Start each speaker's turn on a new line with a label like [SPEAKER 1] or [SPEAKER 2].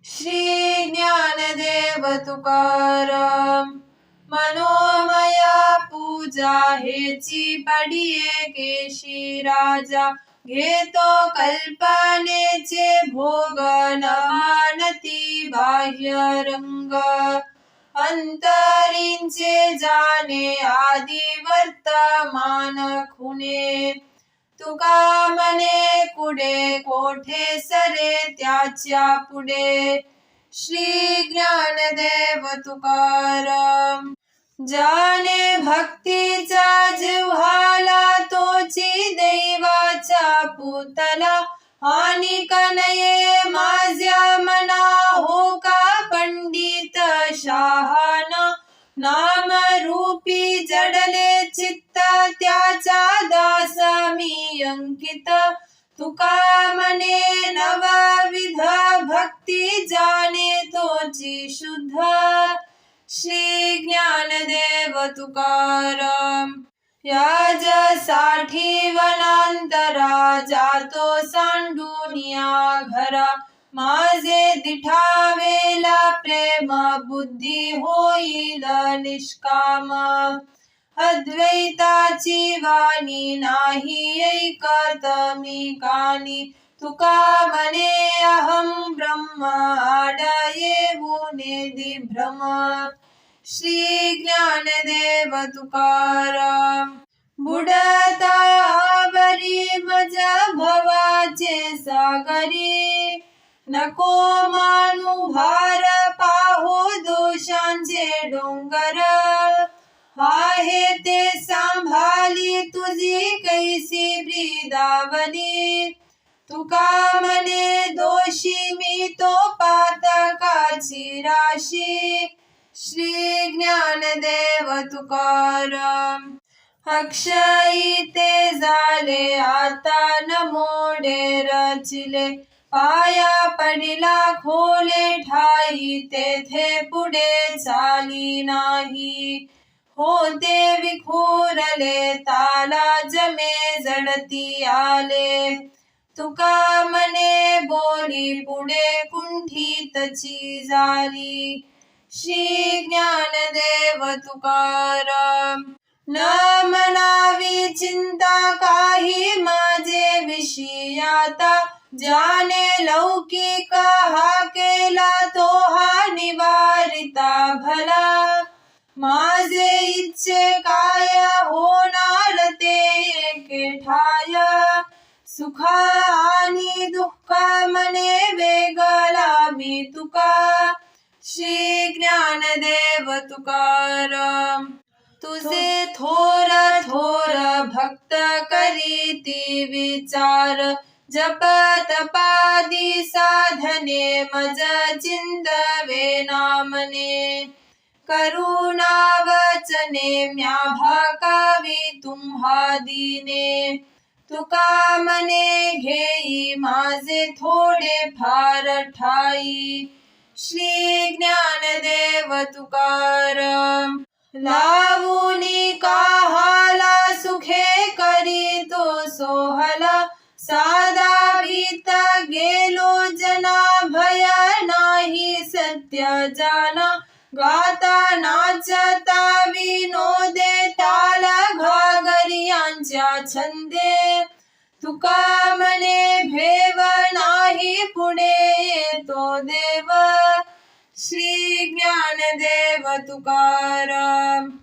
[SPEAKER 1] श्री ज्ञानदेव तुकाराम. मनोमया पूजा हेची पडिये केशी राजा. घेतो कल्पनेचे भोग न मानती बाह्य रंग. अंतरींचे जाणे आदी वर्तमान खुणे. तुका म्हणे कुडे कोठे सरे त्याच्या पुढे. श्री ज्ञानदेव तुकाराम. जाने भक्तीचा जिव्हाला तोची दैवाचा पुतला. हानी कनये माझ्या मना हो का पंडित शहाणा. नाम रूपी जडले चित्त त्याचा दास मी अंकित. तुका म्हणे नवविध भक्ती जाणे तोची शुद्ध. श्री ज्ञानदेव तुकाराम. याजसाठी वनांतरा जातो सांडूनिया घरा. माझे दिठावेला प्रेम बुद्धी होईल निष्काम. अद्वैताची वाणी नाही ऐकत मी कानी. तुका म्हणे अहम ब्रह्म आड येऊने दिभ्रम. श्री ज्ञानदेव तुकाराम. बुडता आवरी मज भवाचे सागरी. नको मानू भार पाहो दोषांचे डोंगर. आहे ते सांभाळी तुझी कैसी ब्रिदावली. तुका म्हणे दोषी मी तो पातकाची राशी. श्री ज्ञानदेव तुकाराम. अक्षयी ते झाले आता न मोडे रचिले. पाया पडिला खोले ठाई तेथे पुढे चाली नाही. होते विखुरले ताला जमे जडती आले. तुका म्हणे बोली पुढे कुंठितची झाली. श्री ज्ञानदेव तुकाराम. न मनावी चिंता काही माझे विषयाता. जाने लौकिक हा केला तो हा निवारिता भला. माझे इच्छे काय होणार ते एके ठाय. सुख आणि दुःख म्हणे वेगळा मी तुका. श्री ज्ञानदेव तुकाराम. तुझे थोर थोर भक्त करीती विचार. जप तपादी साधने मज चिंतवे नामने. करुणा वचने म्या भाकावी तुम्हा दीने. तुका म्हणे घेई माझे थोडे फार ठाई. श्री ज्ञानदेव तुकाराम. लावूनी काहाला सुखे करी तो सोहला. साधा भीत गेलो जना भय नाही सत्य जाना. गाता नाचता विनोदे ताल घागरियांच्या छंदे. तुका म्हणे भेव नाही पुढे येतो देव. श्री ज्ञानदेव तुकाराम.